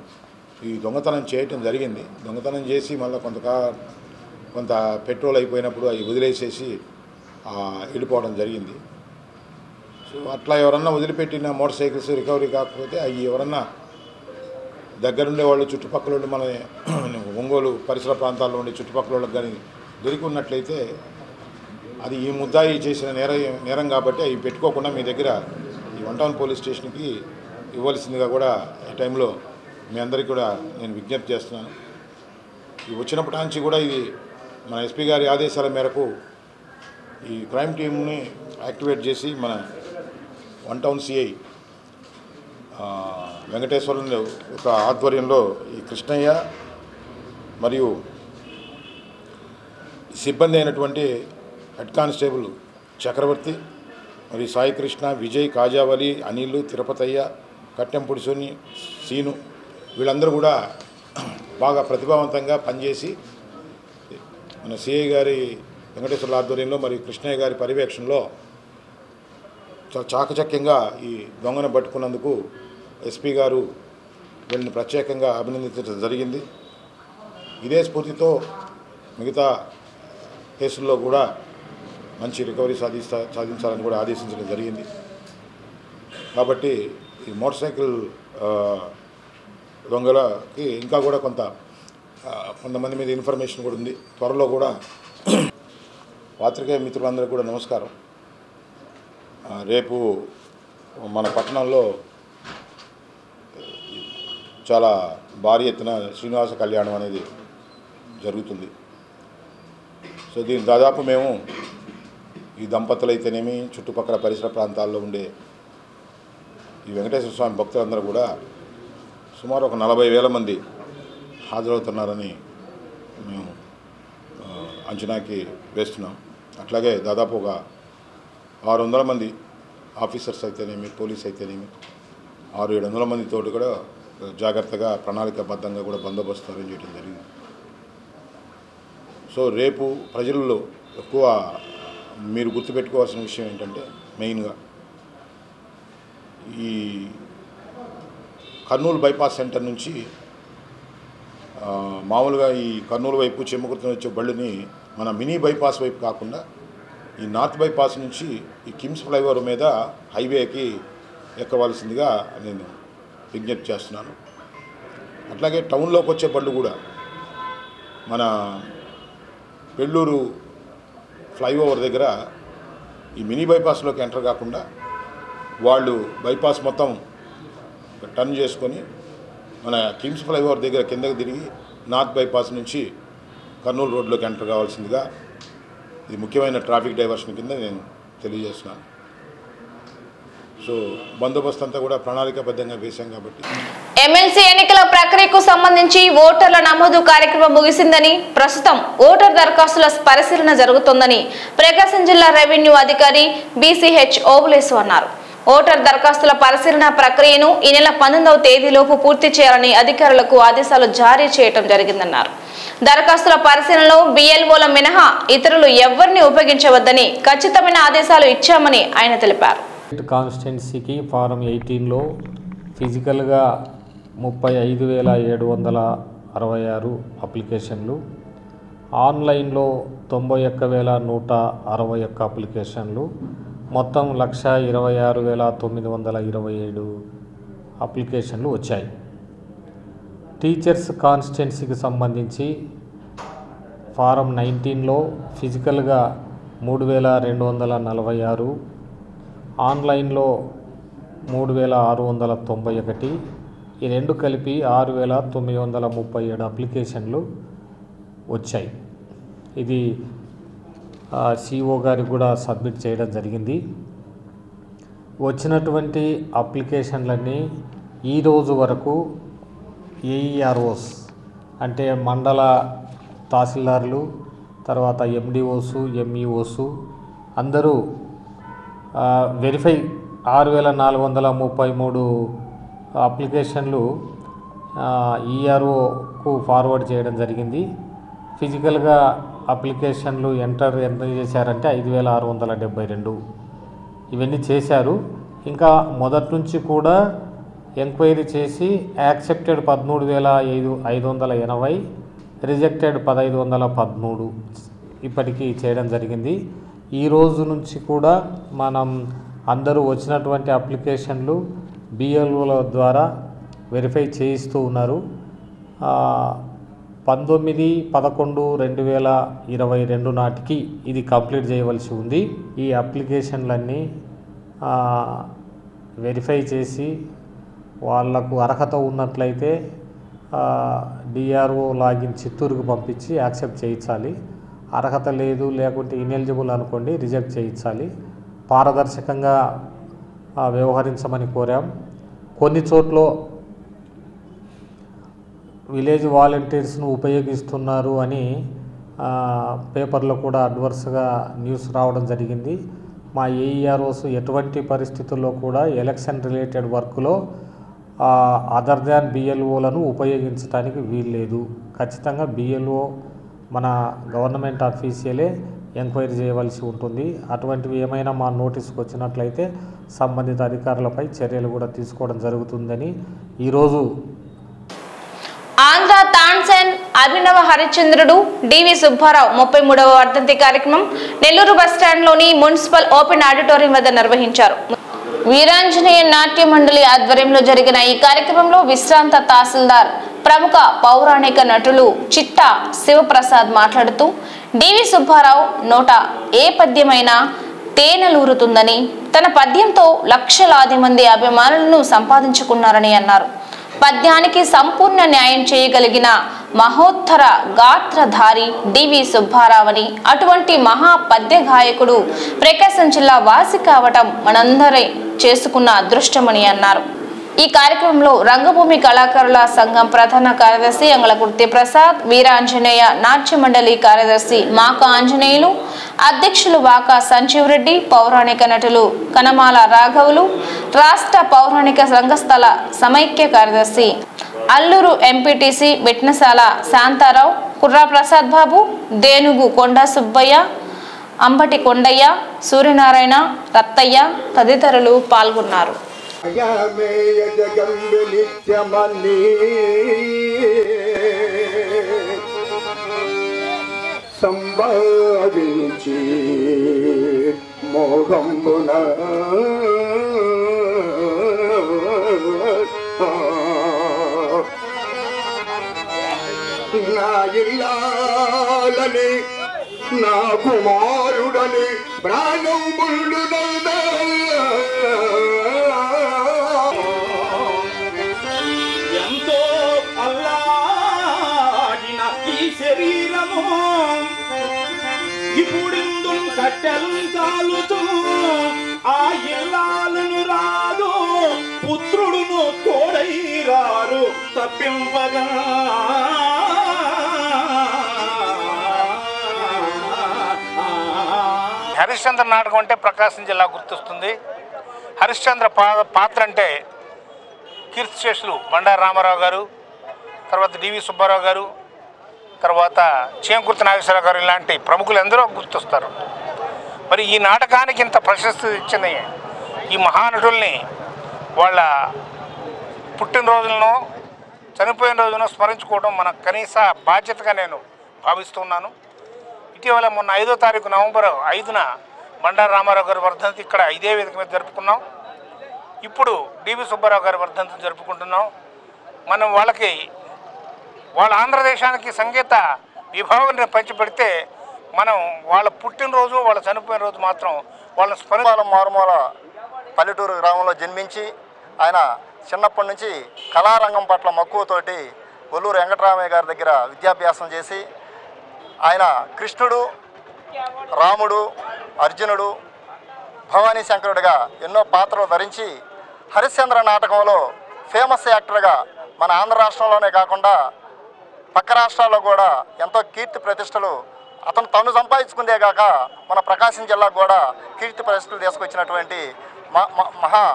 ఈ దొంగతనం చేయటం జరిగింది. దొంగతనం చేసి మళ్ళీ కొంత పెట్రోల్ అయిపోయినప్పుడు అవి వదిలేసేసి వెళ్ళిపోవడం జరిగింది. సో అట్లా ఎవరన్నా వదిలిపెట్టిన మోటార్ సైకిల్స్ రికవరీ కాకపోతే అవి ఎవరన్నా దగ్గరుండే వాళ్ళు చుట్టుపక్కల ఉండి మన ఒంగోలు పరిసర ప్రాంతాల్లో ఉండే చుట్టుపక్కల వాళ్ళకి కానీ దొరికి ఉన్నట్లయితే అది ఈ ముద్దాయి చేసిన నేరం కాబట్టి అవి పెట్టుకోకుండా మీ దగ్గర ఈ 1 టౌన్ పోలీస్ స్టేషన్కి ఇవ్వాల్సిందిగా కూడా ఈ టైంలో మీ అందరికీ కూడా నేను విజ్ఞప్తి చేస్తున్నాను. ఈ వచ్చినప్పటి నుంచి కూడా ఇది మన ఎస్పీ గారి ఆదేశాల మేరకు ఈ క్రైమ్ టీమ్ని యాక్టివేట్ చేసి మన 1 టౌన్ సిఐ వెంకటేశ్వరుని ఒక ఆధ్వర్యంలో ఈ కృష్ణయ్య మరియు సిబ్బంది అయినటువంటి హెడ్ కానిస్టేబుల్ చక్రవర్తి మరియు సాయి కృష్ణ, విజయ్, కాజావలి, అనిల్, తిరుపతయ్య, కట్టెంపుడిసోని, సీను వీళ్ళందరూ కూడా బాగా ప్రతిభావంతంగా పనిచేసి మన సిఐ గారి వెంకటేశ్వర ఆధ్వర్యంలో మరియు కృష్ణయ్య గారి పర్యవేక్షణలో చాలా చాకచక్యంగా ఈ దొంగను పట్టుకున్నందుకు ఎస్పీ గారు వీళ్ళని ప్రత్యేకంగా అభినందించడం జరిగింది. ఇదే స్ఫూర్తితో మిగతా కేసుల్లో కూడా మంచి రికవరీ సాధించాలని కూడా ఆదేశించడం జరిగింది. కాబట్టి ఈ మోటార్ సైకిల్ దొంగలకి ఇంకా కూడా కొంతమంది మీద ఇన్ఫర్మేషన్ కూడా ఉంది. త్వరలో కూడా పాత్రికేయ మిత్రులందరికీ కూడా నమస్కారం. రేపు మన పట్టణంలో చాలా భారీ ఎత్తున శ్రీనివాస కళ్యాణం అనేది జరుగుతుంది. సో దీని దాదాపు మేము ఈ దంపతులైతేనేమి చుట్టుపక్కల పరిసర ప్రాంతాల్లో ఉండే ఈ వెంకటేశ్వర స్వామి భక్తులందరూ కూడా సుమారు ఒక 40,000 మంది హాజరవుతున్నారని మేము అంచనాకి వేస్తున్నాం. అట్లాగే దాదాపు ఒక 600 మంది ఆఫీసర్స్ అయితేనేమి, పోలీస్ అయితేనేమి 600-700 మందితోటి కూడా జాగ్రత్తగా ప్రణాళికాబద్ధంగా కూడా బందోబస్తు అరేంజ్ చేయడం జరిగింది. సో రేపు ప్రజల్లో ఎక్కువ మీరు గుర్తుపెట్టుకోవాల్సిన విషయం ఏంటంటే మెయిన్గా ఈ కర్నూలు బైపాస్ సెంటర్ నుంచి మామూలుగా ఈ కర్నూలు వైపు చెమ్మకుర్తి వచ్చే బళ్ళుని మన మినీ బైపాస్ వైపు కాకుండా ఈ నార్త్ బైపాస్ నుంచి ఈ కిమ్స్ ఫ్లైఓవర్ మీద హైవేకి ఎక్కవలసిందిగా నేను విజ్ఞప్తి చేస్తున్నాను. అట్లాగే టౌన్లోకి వచ్చే బళ్ళు కూడా మన పెళ్ళూరు ఫ్లైఓవర్ దగ్గర ఈ మినీ బైపాస్లోకి ఎంటర్ కాకుండా వాళ్ళు బైపాస్ మొత్తం టర్న్ చేసుకొని మన కిమ్స్ ఫ్లైఓవర్ దగ్గర కిందకి తిరిగి నార్త్ బైపాస్ నుంచి కర్నూలు రోడ్లోకి ఎంటర్ కావాల్సిందిగా ఇది ముఖ్యమైన ట్రాఫిక్ డైవర్షన్ కింద నేను తెలియజేస్తున్నాను. సో బందోబస్తు అంతా కూడా ప్రణాళికాబద్ధంగా వేశాం కాబట్టి ఎమ్మెల్సీ ఎన్నికల ప్రక్రియకు సంబంధించి ఓటర్ల నమోదు కార్యక్రమం ముగిసిందని, ప్రస్తుతం ఓటర్ దరఖాస్తుల పరిశీలన జరుగుతోందని ప్రకాశం జిల్లా రెవెన్యూ అధికారి బీసీహెచ్ ఓబులేసు అన్నారు. ఓటర్ దరఖాస్తుల పరిశీలన ప్రక్రియను ఈ నెల 19వ తేదీలోపు పూర్తి చేయాలని అధికారులకు ఆదేశాలు జారీ చేయడం జరిగిందన్నారు. దరఖాస్తుల పరిశీలనలో బిఎల్ఓల మినహా ఇతరులు ఎవరిని ఉపయోగించవద్దని ఖచ్చితమైన ఆదేశాలు ఇచ్చామని ఆయన తెలిపారు. కాన్స్టిట్యున్సీకి ఫారం 18లో ఫిజికల్గా 35,766 అప్లికేషన్లు, ఆన్లైన్లో 91,161 అప్లికేషన్లు, మొత్తం 1,26,927 అప్లికేషన్లు వచ్చాయి. టీచర్స్ కాన్స్టిట్యున్సీకి సంబంధించి ఫారం 19లో ఫిజికల్గా 3,246, ఆన్లైన్లో 3,691, ఈ రెండు కలిపి 6,937 అప్లికేషన్లు వచ్చాయి. ఇది సిఓ గారికి కూడా సబ్మిట్ చేయడం జరిగింది. వచ్చినటువంటి అప్లికేషన్లన్నీ ఈరోజు వరకు ఏఈఆర్ఓస్ అంటే మండల తహసీల్దార్లు, తర్వాత ఎండిఓసు, ఎంఈఓసు అందరూ వెరిఫై 6,433 అప్లికేషన్లు ఈఆర్ఓకు ఫార్వర్డ్ చేయడం జరిగింది. ఫిజికల్గా అప్లికేషన్లు ఎంటర్ చేశారంటే 5,672 ఇవన్నీ చేశారు. ఇంకా మొదటి నుంచి కూడా ఎంక్వైరీ చేసి యాక్సెప్టెడ్ 13,580, రిజెక్టెడ్ 1,513 ఇప్పటికీ చేయడం జరిగింది. ఈ రోజు నుంచి కూడా మనం అందరూ వచ్చినటువంటి అప్లికేషన్లు బిఎల్ఓల ద్వారా వెరిఫై చేయిస్తూ ఉన్నారు. 19/11/2022 నాటికి ఇది కంప్లీట్ చేయవలసి ఉంది. ఈ అప్లికేషన్లన్నీ వెరిఫై చేసి వాళ్లకు అర్హత ఉన్నట్లయితే డిఆర్ఓ లాగిన్ చిత్తూరుకు పంపించి యాక్సెప్ట్ చేయించాలి. అర్హత లేదు, లేకుంటే ఇనెలిజిబుల్ అనుకోండి రిజెక్ట్ చేయించాలి. పారదర్శకంగా వ్యవహరించమని కొన్ని చోట్ల విలేజ్ వాలంటీర్స్ను ఉపయోగిస్తున్నారు అని పేపర్లో కూడా అడ్వర్స్గా న్యూస్ రావడం జరిగింది. మా ఏఈఆర్ఓస్ ఎటువంటి పరిస్థితుల్లో కూడా ఎలక్షన్ రిలేటెడ్ వర్క్లో అదర్ దాన్ బిఎల్ఓలను ఉపయోగించడానికి వీల్లేదు. ఖచ్చితంగా బిఎల్ఓ మన గవర్నమెంట్ ఆఫీషియలే ఎంక్వైరీ చేయవలసి ఉంటుంది. అటువంటివి ఏమైనా మా నోటీస్కి వచ్చినట్లయితే సంబంధిత అధికారులపై చర్యలు కూడా తీసుకోవడం జరుగుతుందని ఈరోజు ఆంధ్ర తాన్సేన్ అభినవ హరిశ్చంద్రుడు డివి సుబ్బారావు 33వ వర్ధంతి కార్యక్రమం నెల్లూరు బస్టాండ్లోని మున్సిపల్ ఓపెన్ ఆడిటోరియం వద్ద నిర్వహించారు. వీరాంజనేయ నాట్య మండలి ఆధ్వర్యంలో జరిగిన ఈ కార్యక్రమంలో విశ్రాంత తహసీల్దార్ ప్రముఖ పౌరాణిక నటులు చిట్టా శివప్రసాద్ మాట్లాడుతూ డివి సుబ్బారావు నోట ఏ పద్యమైనా తేనెలూరుతుందని, తన పద్యంతో లక్షలాది మంది అభిమానులను సంపాదించుకున్నారని అన్నారు. పద్యానికి సంపూర్ణ న్యాయం చేయగలిగిన మహోత్తర గాత్రధారి డివి సుబ్బారావని, అటువంటి మహా పద్య గాయకుడు ప్రకాశం జిల్లా వాసి కావటం మనందరి చేసుకున్న అదృష్టమని అన్నారు. ఈ కార్యక్రమంలో రంగభూమి కళాకారుల సంఘం ప్రధాన కార్యదర్శి అంగళకుర్తి ప్రసాద్, వీరాంజనేయ నాట్య మండలి కార్యదర్శి మాక ఆంజనేయులు, అధ్యక్షులు వాకా సంజీవ్ రెడ్డి, పౌరాణిక నటులు కనమాల రాఘవులు, రాష్ట్ర పౌరాణిక రంగస్థల సమైక్య కార్యదర్శి అల్లూరు ఎంపీటీసీ బెట్నసాల శాంతారావు, కుర్రా ప్రసాద్ బాబు, దేనుగు కొండ సుబ్బయ్య, అంబటి కొండయ్య, సూర్యనారాయణ, రత్తయ్య తదితరులు పాల్గొన్నారు. సంబాదించి మోగంబున నా ఇల్లాలని నా కుమారుడని ప్రాణం బుల్లునందా ఎంతో అల్లాడిన ఈ శరీరము ఇప్పుడిందు కట్టెలు కాలుతూ ఆ ఇల్లాలను రాదు పుత్రుడును తోడైరారు తప్పింపగా హరిశ్చంద్ర నాటకం అంటే ప్రకాశం జిల్లా గుర్తొస్తుంది. హరిశ్చంద్ర పాత్ర అంటే కీర్తిశేషులు బండారు రామారావు గారు, తర్వాత డివి సుబ్బారావు గారు, తర్వాత చేంకుర్తి నాగేశ్వరరావు గారు, ఇలాంటి ప్రముఖులు ఎందరో గుర్తొస్తారు. మరి ఈ నాటకానికి ఇంత ప్రశస్తి ఇచ్చిన ఈ మహానటుల్ని వాళ్ళ పుట్టినరోజులను చనిపోయిన రోజున స్మరించుకోవడం మన కనీస బాధ్యతగా నేను భావిస్తున్నాను. ఇటీవల మొన్న 5వ తారీఖు నవంబర్ 5న బండారు రామారావు గారి వర్ధంతి ఇక్కడ ఇదే వేదిక మీద జరుపుకున్నాం. ఇప్పుడు డివి సుబ్బారావు గారి వర్ధంతిని జరుపుకుంటున్నాం. మనం వాళ్ళ ఆంధ్రదేశానికి సంగీత విభావాన్ని పంచిపెడితే మనం వాళ్ళ పుట్టినరోజు వాళ్ళ చనిపోయిన రోజు మాత్రం వాళ్ళని స్మరించాలి. మారుమూల పల్లెటూరు గ్రామంలో జన్మించి ఆయన చిన్నప్పటి నుంచి కళారంగం పట్ల మక్కువతోటి ఒల్లూరు వెంకటరామయ్య గారి దగ్గర విద్యాభ్యాసం చేసి ఆయన కృష్ణుడు, రాముడు, అర్జునుడు, భవానీ శంకరుడిగా ఎన్నో పాత్రలు ధరించి హరిశ్చంద్ర నాటకంలో ఫేమస్ యాక్టర్గా మన ఆంధ్ర రాష్ట్రంలోనే కాకుండా పక్క రాష్ట్రాల్లో కూడా ఎంతో కీర్తి ప్రతిష్టలు తను సంపాదించుకుందే కాక మన ప్రకాశం జిల్లాకు కూడా కీర్తి ప్రతిష్టలు తీసుకొచ్చినటువంటి మహా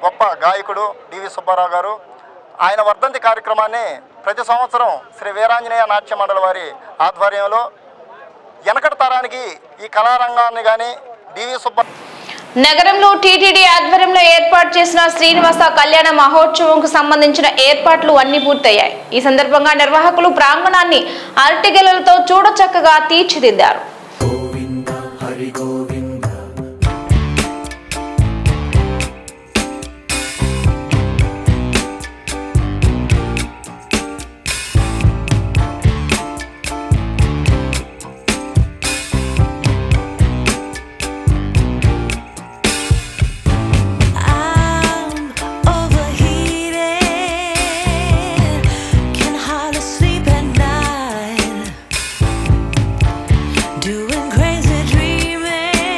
గొప్ప గాయకుడు డివి సుబ్బారావు గారు. ఆయన వర్ధంతి కార్యక్రమాన్ని ప్రతి సంవత్సరం శ్రీ వీరాంజనేయ నాట్య మండలి వారి ఆధ్వర్యంలో వెనకటి తరానికి ఈ కళారంగాన్ని కానీ డివి సుబ్బారావు నగరంలో టీటీడీ ఆధ్వర్యంలో ఏర్పాటు చేసిన శ్రీనివాస కళ్యాణ మహోత్సవంకు సంబంధించిన ఏర్పాట్లు అన్ని పూర్తయ్యాయి. ఈ సందర్భంగా నిర్వాహకులు ప్రాంగణాన్ని అరటిగెలలతో చూడచక్కగా తీర్చిదిద్దారు. Doing crazy dreaming.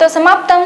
ఇంతటితో సమాప్తం.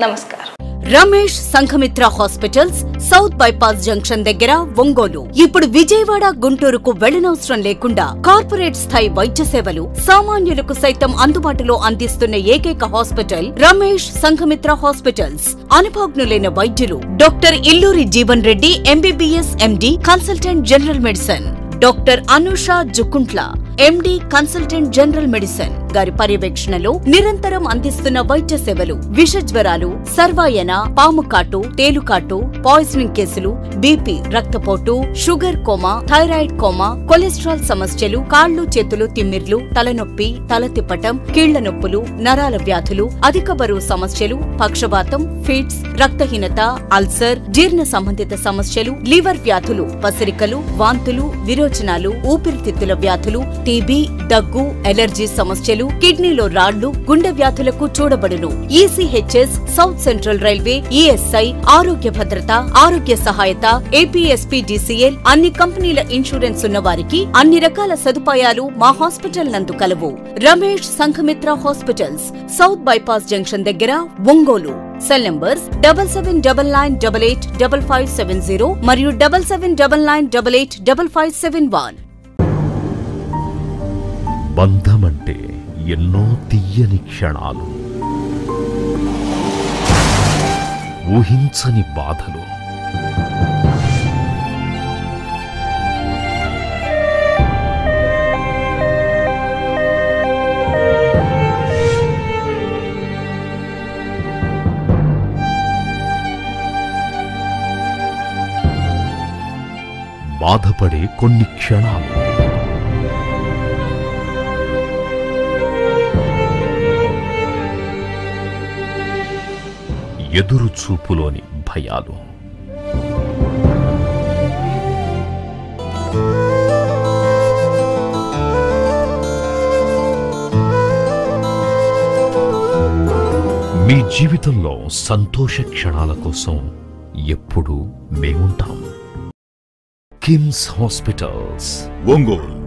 నమస్కారం. Ramesh Sanghamitra hospitals south bypass junction దగ్గర ఒంగోలు. ఇప్పుడు విజయవాడ గుంటూరుకు వెళ్లనవసరం లేకుండా కార్పొరేట్ స్థాయి వైద్య సేవలు సామాన్యులకు సైతం అందుబాటులో అందిస్తున్న ఏకైక హాస్పిటల్ రమేష్ సంఘమిత్ర హాస్పిటల్స్. అనుభవజ్ఞులైన వైద్యులు doctor Illuri Jeevan Reddy MBBS MD consultant general medicine, doctor Anusha Jukuntla ఎండి కన్సల్టెంట్ జనరల్ మెడిసిన్ గారి పర్యవేక్షణలో నిరంతరం అందిస్తున్న వైద్య సేవలు విష జ్వరాలు, సర్వాయన, పాము కాటు, తేలుకాటు, పాయిజనింగ్ కేసులు, బీపీ, రక్తపోటు, sugar coma, thyroid coma, cholesterol సమస్యలు, కాళ్లు చేతులు తిమ్మిర్లు, తలనొప్పి, తల తిప్పటం, కీళ్ల నొప్పులు, నరాల వ్యాధులు, అధిక బరువు సమస్యలు, పక్షవాతం, ఫిట్స్, రక్తహీనత, అల్సర్, జీర్ణ సంబంధిత సమస్యలు, లివర్ వ్యాధులు, పసిరికలు, వాంతులు, విరోచనాలు, ఊపిరితిత్తుల వ్యాధులు, టీబీ, దగ్గు, ఎలర్జీ సమస్యలు, కిడ్నీలో రాళ్లు, గుండె వ్యాధులకు చూడబడును. ECHS, south central railway, ESI, ఆరోగ్య భద్రత, ఆరోగ్య సహాయత, ఏపీఎస్పీడీసీఎల్ అన్ని కంపెనీల ఇన్సూరెన్స్ ఉన్న వారికి అన్ని రకాల సదుపాయాలు మా హాస్పిటల్ నందు కలవు. Ramesh Sanghamitra hospitals south bypass junction దగ్గర ఒంగోలు. సెల్ నంబర్స్ 7799885570 మరియు 7799885571. బంధమంటే ఎన్నో తీయని క్షణాలు, ఊహించని బాధలు, బాధపడే కొన్ని క్షణాలు, ఎదురు చూపులోని భయాలు, మీ జీవితంలో సంతోష క్షణాల కోసం ఎప్పుడూ మేముంటాం. కిమ్స్ హాస్పిటల్స్, ఒంగోలు.